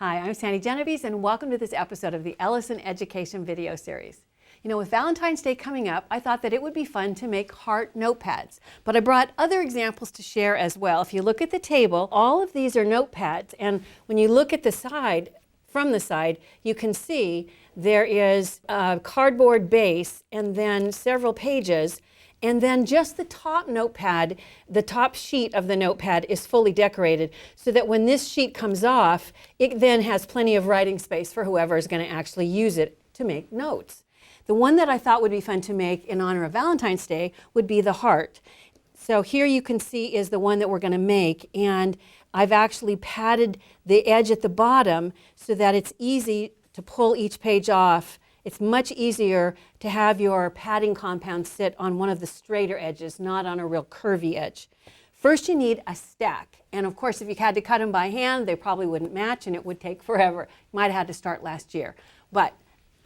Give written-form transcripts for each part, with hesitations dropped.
Hi, I'm Sandi Genovese and welcome to this episode of the Ellison Education Video Series. You know, with Valentine's Day coming up, I thought that it would be fun to make heart notepads, but I brought other examples to share as well. If you look at the table, all of these are notepads, and when you look at the side, from the side, you can see there is a cardboard base and then several pages. And then just the top notepad, the top sheet of the notepad is fully decorated so that when this sheet comes off, it then has plenty of writing space for whoever is going to actually use it to make notes. The one that I thought would be fun to make in honor of Valentine's Day would be the heart. So here you can see is the one that we're going to make, and I've actually padded the edge at the bottom so that it's easy to pull each page off. It's much easier to have your padding compound sit on one of the straighter edges, not on a real curvy edge. First you need a stack, and of course if you had to cut them by hand, they probably wouldn't match and it would take forever. You might have had to start last year. But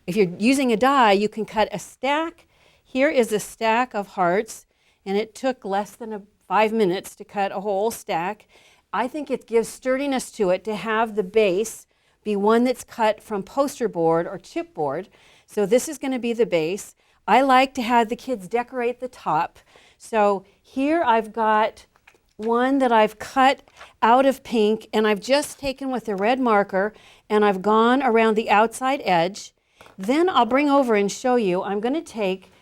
if you're using a die, you can cut a stack. Here is a stack of hearts, and it took less than 5 minutes to cut a whole stack. I think it gives sturdiness to it to have the base be one that's cut from poster board or chipboard. So this is going to be the base. I like to have the kids decorate the top. So here I've got one that I've cut out of pink, and I've just taken with a red marker and I've gone around the outside edge. Then I'll bring over and show you. I'm going to take,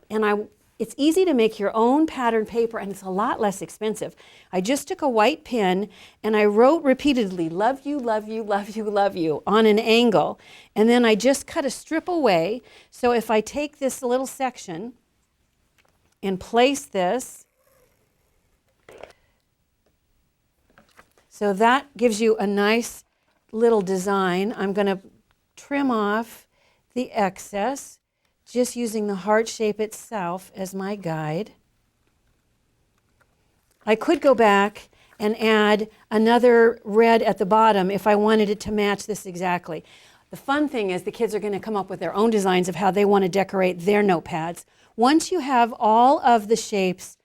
and it's easy to make your own pattern paper, and it's a lot less expensive. I just took a white pen and I wrote repeatedly, love you, love you, love you, love you, on an angle. And then I just cut a strip away. So if I take this little section and place this, so that gives you a nice little design. I'm going to trim off the excess, just using the heart shape itself as my guide. I could go back and add another red at the bottom if I wanted it to match this exactly. The fun thing is the kids are going to come up with their own designs of how they want to decorate their notepads. Once you have all of the shapes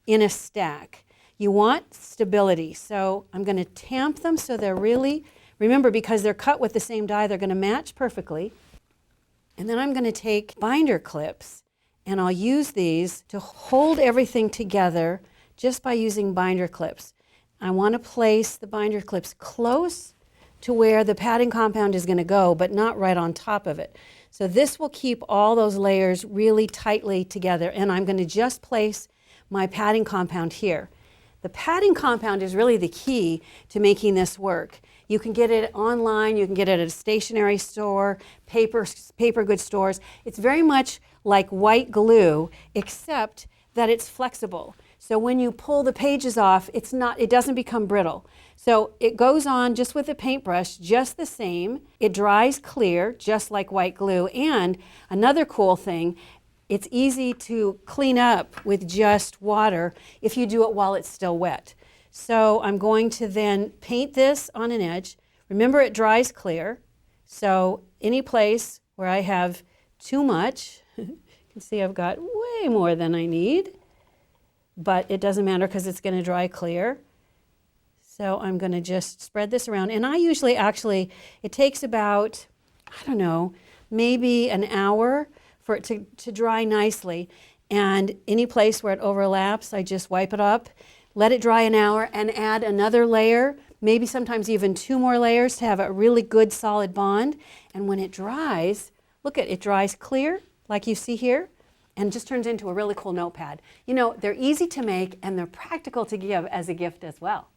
in a stack, you want stability. So I'm going to tamp them so they're really, remember, because they're cut with the same die, they're going to match perfectly. And then I'm going to take binder clips, and I'll use these to hold everything together just by using binder clips. I want to place the binder clips close to where the padding compound is going to go, but not right on top of it. So this will keep all those layers really tightly together, and I'm going to just place my padding compound here. The padding compound is really the key to making this work. You can get it online, you can get it at a stationery store, paper goods stores. It's very much like white glue, except that it's flexible. So when you pull the pages off, it doesn't become brittle. So it goes on just with a paintbrush, just the same. It dries clear, just like white glue. And another cool thing, it's easy to clean up with just water if you do it while it's still wet. So I'm going to then paint this on an edge. Remember, it dries clear. So any place where I have too much, you can see I've got way more than I need, but it doesn't matter because it's going to dry clear. So I'm going to just spread this around. And I usually it takes about, I don't know, maybe an hour for it to dry nicely. And any place where it overlaps, I just wipe it up, let it dry an hour, and add another layer, maybe sometimes even 2 more layers to have a really good solid bond. And when it dries, look, it dries clear, like you see here, and just turns into a really cool notepad. You know, they're easy to make and they're practical to give as a gift as well.